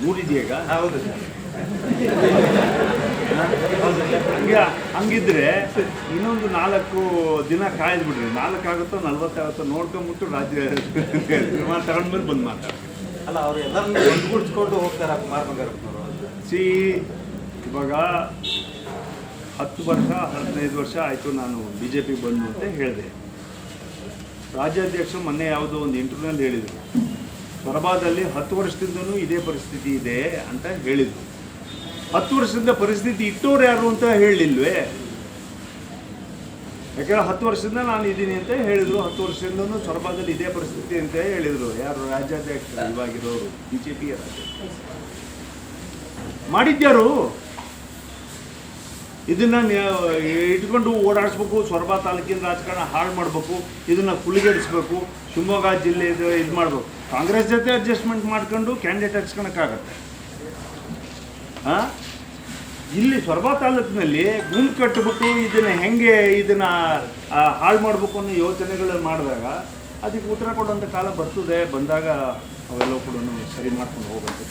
ಮೂಡಿದೆಯೀಗ? ಹೌದು ಹಂಗಿದ್ರೆ ಇನ್ನೊಂದು 4 ದಿನ ಕಾಯ್ದು ಬಿಡ್ರಿ. 4 ಆಗುತ್ತೋ 40 ಆಗುತ್ತೋ ನೋಡ್ಕೊಂಬಿಟ್ಟು ರಾಜ್ಯ ತಗೊಂಡ್ಮೇಲೆ ಬಂದು ಮಾತಾಡ್ತೀವಿ. ಅಲ್ಲ, ಅವರು ಎಲ್ಲರನ್ನೂ ಒಂದುಗೂಡಿಸ್ಕೊಂಡು ಹೋಗ್ತಾರೆ ಕುಮಾರ್ ಬಂಗಾರಪ್ಪನವರು. ಇವಾಗ 10 ವರ್ಷ 15 ವರ್ಷ ಆಯಿತು ನಾನು BJP ಬಂದು ಅಂತ ಹೇಳಿದೆ. ರಾಜ್ಯಾಧ್ಯಕ್ಷರು ಮೊನ್ನೆ ಯಾವುದೋ ಒಂದು ಇಂಟರ್ವ್ಯೂನಲ್ಲಿ ಹೇಳಿದರು, ಸೊರಬದಲ್ಲಿ 10 ವರ್ಷದಿಂದನೂ ಇದೇ ಪರಿಸ್ಥಿತಿ ಇದೆ ಅಂತ ಹೇಳಿದರು. 10 ವರ್ಷದಿಂದ ಪರಿಸ್ಥಿತಿ ಇಟ್ಟೋರು ಯಾರು ಅಂತ ಹೇಳಲಿಲ್ವೇ? ಯಾಕಂದರೆ 10 ವರ್ಷದಿಂದ ನಾನು ಇದ್ದೀನಿ ಅಂತ ಹೇಳಿದರು. 10 ವರ್ಷದಿಂದನೂ ಸೊರಬದಲ್ಲಿ ಇದೇ ಪರಿಸ್ಥಿತಿ ಅಂತ ಹೇಳಿದರು. ಯಾರು? ರಾಜ್ಯಾಧ್ಯಕ್ಷರು ಇವಾಗಿರೋರು, BJP ಮಾಡಿದ್ಯಾರು? ಇದನ್ನು ಇಟ್ಕೊಂಡು ಓಡಾಡಿಸ್ಬೇಕು, ಸೊರಬ ತಾಲೂಕಿನ ರಾಜಕಾರಣ ಹಾಳು ಮಾಡಬೇಕು, ಇದನ್ನು ಕುಲಿಗೆಡಿಸ್ಬೇಕು, ಶಿವಮೊಗ್ಗ ಜಿಲ್ಲೆ ಇದು ಮಾಡಬೇಕು. ಕಾಂಗ್ರೆಸ್ ಜೊತೆ ಅಡ್ಜಸ್ಟ್ಮೆಂಟ್ ಮಾಡ್ಕೊಂಡು ಕ್ಯಾಂಡಿಡೇಟ್ ಹಚ್ಕೊಳಕ್ಕಾಗತ್ತೆ? ಇಲ್ಲಿ ಸೊರಬ ತಾಲೂಕಿನಲ್ಲಿ ಗುಂಪು ಕಟ್ಟಿಬಿಟ್ಟು ಇದನ್ನು ಹಾಳು ಮಾಡಬೇಕು ಅನ್ನೋ ಯೋಚನೆಗಳು ಮಾಡಿದಾಗ ಅದಕ್ಕೆ ಉತ್ತರ ಕೊಡುವಂಥ ಕಾಲ ಬರ್ತದೆ. ಬಂದಾಗ ಅವೆಲ್ಲ ಕೂಡ ಸರಿ ಮಾಡ್ಕೊಂಡು ಹೋಗುತ್ತೆ.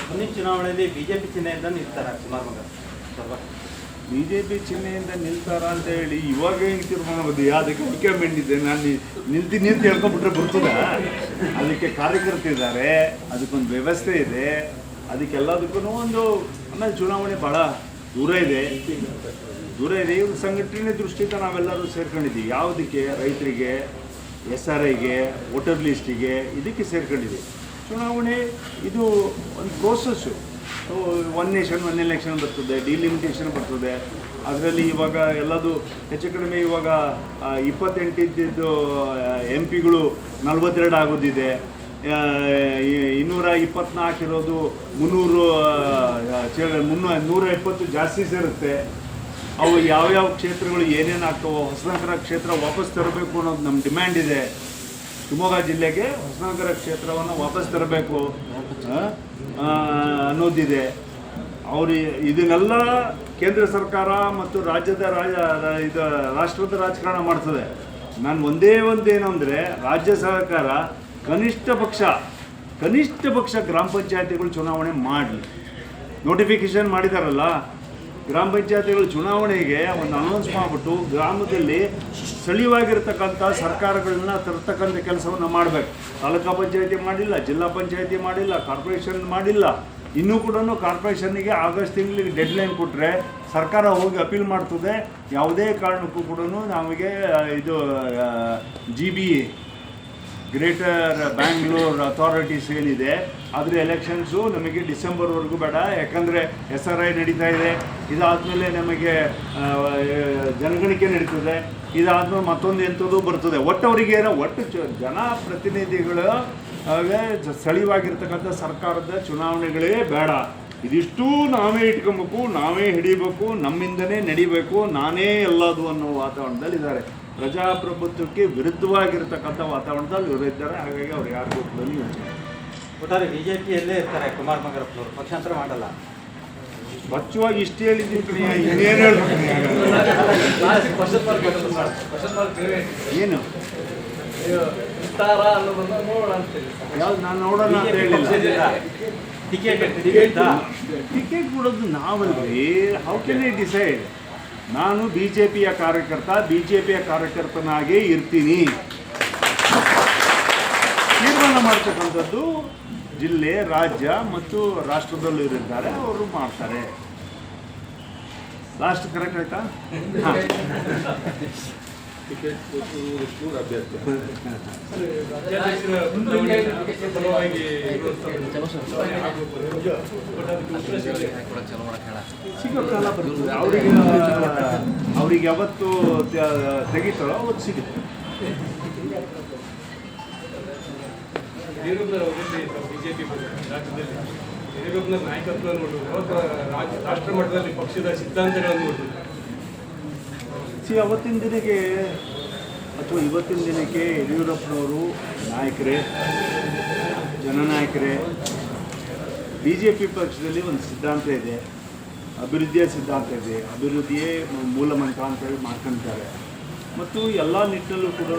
ಮುಂದಿನ ಚುನಾವಣೆಯಲ್ಲಿ BJP ಚಿಹ್ನೆಯಿಂದ ನಿಲ್ತಾರೆ ಕುಮಾರ್ ಬಂಗಾರಪ್ಪ. BJP ಚಿಹ್ನೆಯಿಂದ ನಿಲ್ತಾರ ಅಂತ ಹೇಳಿ ಇವಾಗ ಹೆಂಗೆ ತೀರ್ಮಾನ ಮಾಡೋದು? ಅದಕ್ಕೆ ಹೈಕಮಾಂಡ್ ಇದೆ, ನಾನು ನಿಲ್ತೀನಿ ಅಂತ ಹೇಳ್ಕೊಂಡ್ಬಿಟ್ರೆ ಬರ್ತದ? ಅದಕ್ಕೆ ಕಾರ್ಯಕರ್ತರಿದ್ದಾರೆ, ಅದಕ್ಕೊಂದು ವ್ಯವಸ್ಥೆ ಇದೆ, ಅದಕ್ಕೆಲ್ಲದಕ್ಕೂ ಒಂದು. ಆಮೇಲೆ ಚುನಾವಣೆ ಭಾಳ ದೂರ ಇದೆ. ಇವ್ರ ಸಂಘಟನೆ ದೃಷ್ಟಿಯಿಂದ ನಾವೆಲ್ಲರೂ ಸೇರ್ಕೊಂಡಿದ್ದೀವಿ. ಯಾವುದಕ್ಕೆ? ರೈತರಿಗೆ, SRIಗೆ, ವೋಟರ್ ಲಿಸ್ಟಿಗೆ, ಇದಕ್ಕೆ ಸೇರ್ಕೊಂಡಿದ್ದೀವಿ. ಚುನಾವಣೆ ಇದು ಒಂದು ಪ್ರೋಸೆಸ್ಸು. 1 ನೇಷನ್ 1 ಎಲೆಕ್ಷನ್ ಬರ್ತದೆ, ಡಿಲಿಮಿಟೇಷನ್ ಬರ್ತದೆ. ಅದರಲ್ಲಿ ಇವಾಗ ಎಲ್ಲದು ಹೆಚ್ಚು ಕಡಿಮೆ ಇವಾಗ 28 ಇದ್ದಿದ್ದು MP ಗಳು 42 ಆಗೋದಿದೆ. 224 ಇರೋದು 120 ಜಾಸ್ತಿ ಸೇರುತ್ತೆ. ಅವು ಯಾವ್ಯಾವ ಕ್ಷೇತ್ರಗಳು ಏನೇನು ಆಗ್ತವೋ, ಹೊಸನಗರ ಕ್ಷೇತ್ರ ವಾಪಸ್ ತರಬೇಕು ಅನ್ನೋದು ನಮ್ಮ ಡಿಮ್ಯಾಂಡ್ ಇದೆ. ಶಿವಮೊಗ್ಗ ಜಿಲ್ಲೆಗೆ ಹೊಸನಗರ ಕ್ಷೇತ್ರವನ್ನು ವಾಪಸ್ ತರಬೇಕು ಅನ್ನೋದಿದೆ. ಇದನ್ನೆಲ್ಲ ಕೇಂದ್ರ ಸರ್ಕಾರ ಮತ್ತು ರಾಷ್ಟ್ರದ ರಾಜಕಾರಣ ಮಾಡ್ತದೆ. ನಾನು ಒಂದೇನು ಅಂದರೆ, ರಾಜ್ಯ ಸರ್ಕಾರ ಕನಿಷ್ಠ ಪಕ್ಷ ಗ್ರಾಮ ಪಂಚಾಯತಿಗಳು ಚುನಾವಣೆ ಮಾಡಲಿ. ನೋಟಿಫಿಕೇಶನ್ ಮಾಡಿದಾರಲ್ಲ, ಗ್ರಾಮ ಪಂಚಾಯತಿಗಳು ಚುನಾವಣೆಗೆ ಒಂದು ಅನೌನ್ಸ್ ಮಾಡಿಬಿಟ್ಟು ಗ್ರಾಮದಲ್ಲಿ ಸ್ಥಳೀಯವಾಗಿರ್ತಕ್ಕಂಥ ಸರ್ಕಾರಗಳನ್ನ ತರ್ತಕ್ಕಂಥ ಕೆಲಸವನ್ನು ಮಾಡಬೇಕು. ತಾಲೂಕಾ ಪಂಚಾಯತಿ ಮಾಡಿಲ್ಲ, ಜಿಲ್ಲಾ ಪಂಚಾಯತಿ ಮಾಡಿಲ್ಲ, ಕಾರ್ಪೊರೇಷನ್ ಮಾಡಿಲ್ಲ. ಇನ್ನೂ ಕೂಡ ಕಾರ್ಪೊರೇಷನ್ನಿಗೆ ಆಗಸ್ಟ್ ತಿಂಗಳಿಗೆ ಡೆಡ್ಲೈನ್ ಕೊಟ್ಟರೆ ಸರ್ಕಾರ ಹೋಗಿ ಅಪೀಲ್ ಮಾಡ್ತದೆ. ಯಾವುದೇ ಕಾರಣಕ್ಕೂ ಕೂಡ ನಮಗೆ ಇದು GB ಗ್ರೇಟರ್ ಬ್ಯಾಂಗ್ಳೂರ್ ಅಥಾರಿಟೀಸ್ ಏನಿದೆ ಅದರ ಎಲೆಕ್ಷನ್ಸು ನಮಗೆ ಡಿಸೆಂಬರ್ವರೆಗೂ ಬೇಡ. ಯಾಕಂದರೆ SRI ನಡೀತಾ ಇದೆ. ಇದಾದಮೇಲೆ ನಮಗೆ ಜನಗಣತಿ ನಡೀತದೆ. ಇದಾದ್ಮೇಲೆ ಮತ್ತೊಂದು ಎಂಥದ್ದು ಬರ್ತದೆ. ಒಟ್ಟು ಜನಪ್ರತಿನಿಧಿಗಳ ಸ್ಥಳೀಯವಾಗಿರ್ತಕ್ಕಂಥ ಸರ್ಕಾರದ ಚುನಾವಣೆಗಳೇ ಬೇಡ. ಇದಿಷ್ಟು ನಾವೇ ಇಟ್ಕೊಬೇಕು, ನಾವೇ ಹಿಡಿಬೇಕು, ನಮ್ಮಿಂದನೇ ನಡಿಬೇಕು, ನಾನೇ ಎಲ್ಲದು ಅನ್ನೋ ವಾತಾವರಣದಲ್ಲಿದ್ದಾರೆ. ಪ್ರಜಾಪ್ರಭುತ್ವಕ್ಕೆ ವಿರುದ್ಧವಾಗಿರ್ತಕ್ಕಂಥ ವಾತಾವರಣದಲ್ಲಿ ಇವರಿದ್ದಾರೆ. ಹಾಗಾಗಿ ಅವ್ರು ಯಾರಿಗೂ ಕೂಡ ಯೋಚನೆ ಒಟ್ಟಾರೆ BJPಯಲ್ಲೇ ಇರ್ತಾರೆ ಕುಮಾರ್ ಬಂಗಾರಪ್ಪನವರು, ಪಕ್ಷಾಂತರ ಮಾಡಲ್ಲ. ಸ್ವಚ್ಛವಾಗಿ ಇಷ್ಟು ಹೇಳಿದ್ದೀನಿ. ಇನ್ನೇನು ಹೇಳ್ಬೇಕು? ಏನು ಯಾವ್ದು ನಾನು ನೋಡೋಣ ಅಂತ ಹೇಳಿಲ್ಲ. ಟಿಕೆಟ್ ಕೊಡೋದು ನಾವಲ್ರಿ. How can I decide? ನಾನು BJPಯ ಕಾರ್ಯಕರ್ತನಾಗೇ ಇರ್ತೀನಿ. ತೀರ್ಮಾನ ಮಾಡ್ತಕ್ಕಂಥದ್ದು ಜಿಲ್ಲೆ, ರಾಜ್ಯ ಮತ್ತು ರಾಷ್ಟ್ರದಲ್ಲೂ ಇರಿದ್ದಾರೆ, ಅವರು ಮಾಡ್ತಾರೆ. ಲಾಸ್ಟ್ ಕರೆಕ್ಟ್ ಆಯ್ತಾ? ಸಿಗೋ ಕಾಲ ಬರ್ತದೆ. ಅವ್ರಿಗೆ ಯಾವತ್ತು ತೆಗಿತಾರೋ ಅವತ್ತು ಸಿಗುತ್ತೆ. BJP ರಾಜ್ಯದಲ್ಲಿ ಯಡಿಯೂರಪ್ಪನ ನಾಯಕತ್ವ ನೋಡುವುದು, ರಾಷ್ಟ್ರ ಮಟ್ಟದಲ್ಲಿ ಪಕ್ಷದ ಸಿದ್ಧಾಂತಗಳನ್ನು ನೋಡುವುದು. ಅವತ್ತಿನ ದಿನಕ್ಕೆ ಅಥವಾ ಇವತ್ತಿನ ದಿನಕ್ಕೆ ಯಡಿಯೂರಪ್ಪನವರು ನಾಯಕರೇ, ಜನನಾಯಕರೇ. BJP ಪಕ್ಷದಲ್ಲಿ ಒಂದು ಸಿದ್ಧಾಂತ ಇದೆ, ಅಭಿವೃದ್ಧಿಯ ಸಿದ್ಧಾಂತ ಇದೆ. ಅಭಿವೃದ್ಧಿಯೇ ಮೂಲ ಮಂತ್ರ ಅಂತೇಳಿ ಮಾಡ್ಕೊಳ್ತಾರೆ. ಮತ್ತು ಎಲ್ಲ ನಿಟ್ಟಿನಲ್ಲೂ ಕೂಡ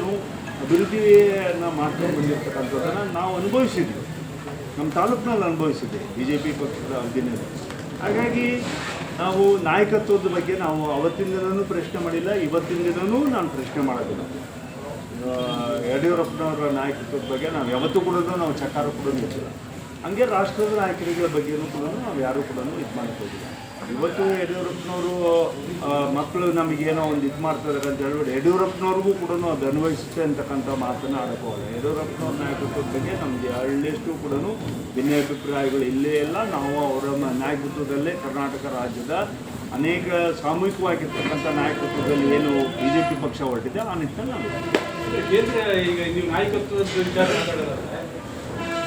ಅಭಿವೃದ್ಧಿಯನ್ನು ಮಾಡ್ಕೊಂಡು ಬಂದಿರ್ತಕ್ಕಂಥದ್ದನ್ನು ನಾವು ಅನುಭವಿಸಿದ್ವಿ. ನಮ್ಮ ತಾಲೂಕಿನಲ್ಲಿ ಅನುಭವಿಸಿದೆ ಬಿ ಜೆ ಪಿ ಪಕ್ಷದ ಅವಧಿನಲ್ಲಿ. ಹಾಗಾಗಿ ನಾವು ನಾಯಕತ್ವದ ಬಗ್ಗೆ ನಾವು ಅವತ್ತಿನ ದಿನವೂ ಪ್ರಶ್ನೆ ಮಾಡಿಲ್ಲ, ಇವತ್ತಿನ ದಿನವೂ ನಾನು ಪ್ರಶ್ನೆ ಮಾಡೋದಿಲ್ಲ. ಯಡಿಯೂರಪ್ಪನವರ ನಾಯಕತ್ವದ ಬಗ್ಗೆ ನಾವು ಯಾವತ್ತೂ ಕೂಡ ನಾವು ಚಕಾರ ಕೂಡ ಇಟ್ಟಿಲ್ಲ. ಹಂಗೆ ರಾಷ್ಟ್ರದ ನಾಯಕರುಗಳ ಬಗ್ಗೆಯೂ ಕೂಡ ನಾವು ಯಾರೂ ಕೂಡ ಇದು ಮಾಡ್ಕೋದಿಲ್ಲ. ಇವತ್ತು ಯಡಿಯೂರಪ್ಪನವರು ಮಕ್ಕಳು ನಮಗೇನೋ ಒಂದು ಇದು ಮಾಡ್ತಿದ್ದಾರೆ ಅಂತ ಹೇಳ್ಬಿಟ್ಟು ಯಡಿಯೂರಪ್ಪನವ್ರಿಗೂ ಕೂಡ ಅದು ಅನ್ವಯಿಸುತ್ತೆ ಅಂತಕ್ಕಂಥ ಮಾತನ್ನು ಆಡೋಕ್ಕೋಲ್ಲ. ಯಡಿಯೂರಪ್ಪನವ್ರ ನಾಯಕತ್ವದ ಬಗ್ಗೆ ನಮಗೆ ಹಳ್ಳಿಯಷ್ಟು ಕೂಡ ಭಿನ್ನಾಭಿಪ್ರಾಯಗಳು ಇಲ್ಲೇ ಇಲ್ಲ. ನಾವು ಅವರ ನಾಯಕತ್ವದಲ್ಲೇ ಕರ್ನಾಟಕ ರಾಜ್ಯದ ಅನೇಕ ಸಾಮೂಹಿಕವಾಗಿರ್ತಕ್ಕಂಥ ನಾಯಕತ್ವದಲ್ಲಿ ಏನು ಬಿ ಜೆ ಪಿ ಪಕ್ಷ ಹೊರಟಿದೆ ಆ ನಿಟ್ಟಿನಲ್ಲಿ ನಾವು ಅಂದ್ರೆ ಕೇಂದ್ರ ಈಗ ನೀವು ನಾಯಕತ್ವದ ವಿಚಾರ ಮಾತಾಡೋದಾದ್ರೆ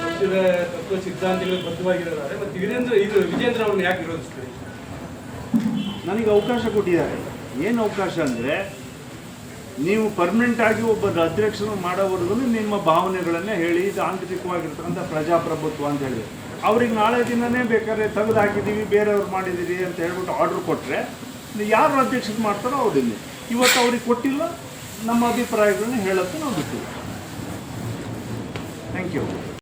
ಪಕ್ಷದ ತತ್ವ ಸಿದ್ಧಾಂತಗಳು ಬದ್ಧವಾಗಿರೋದಾದ್ರೆ ಮತ್ತೆ ವಿಜೇಂದ್ರ ಅವ್ರನ್ನ ಯಾಕೆ ವಿರೋಧಿಸ್ತೀರಿ? ನನಗೆ ಅವಕಾಶ ಕೊಟ್ಟಿದ್ದಾರೆ. ಏನು ಅವಕಾಶ ಅಂದರೆ, ನೀವು ಪರ್ಮನೆಂಟಾಗಿ ಒಬ್ಬ ಅಧ್ಯಕ್ಷರು ಮಾಡೋವರೆಗೂ ನಿಮ್ಮ ಭಾವನೆಗಳನ್ನೇ ಹೇಳಿ, ಇದು ಆಂತರಿಕವಾಗಿರ್ತಕ್ಕಂಥ ಪ್ರಜಾಪ್ರಭುತ್ವ ಅಂತ ಹೇಳಿದೆ. ಅವ್ರಿಗೆ ನಾಳೆ ದಿನವೇ ಬೇಕಾದ್ರೆ ತೆಗೆದು ಹಾಕಿದ್ದೀವಿ, ಬೇರೆಯವ್ರು ಮಾಡಿದ್ದೀರಿ ಅಂತ ಹೇಳ್ಬಿಟ್ಟು ಆರ್ಡ್ರ್ ಕೊಟ್ಟರೆ ಯಾರು ಅಧ್ಯಕ್ಷರು ಮಾಡ್ತಾರೋ ಅವ್ರಿಗೆ ಇವತ್ತು ಅವ್ರಿಗೆ ಕೊಟ್ಟಿಲ್ಲ. ನಮ್ಮ ಅಭಿಪ್ರಾಯಗಳನ್ನ ಹೇಳೋಕ್ಕೆ ನಾವು ಬಿಟ್ಟಿಲ್ಲ. Thank you.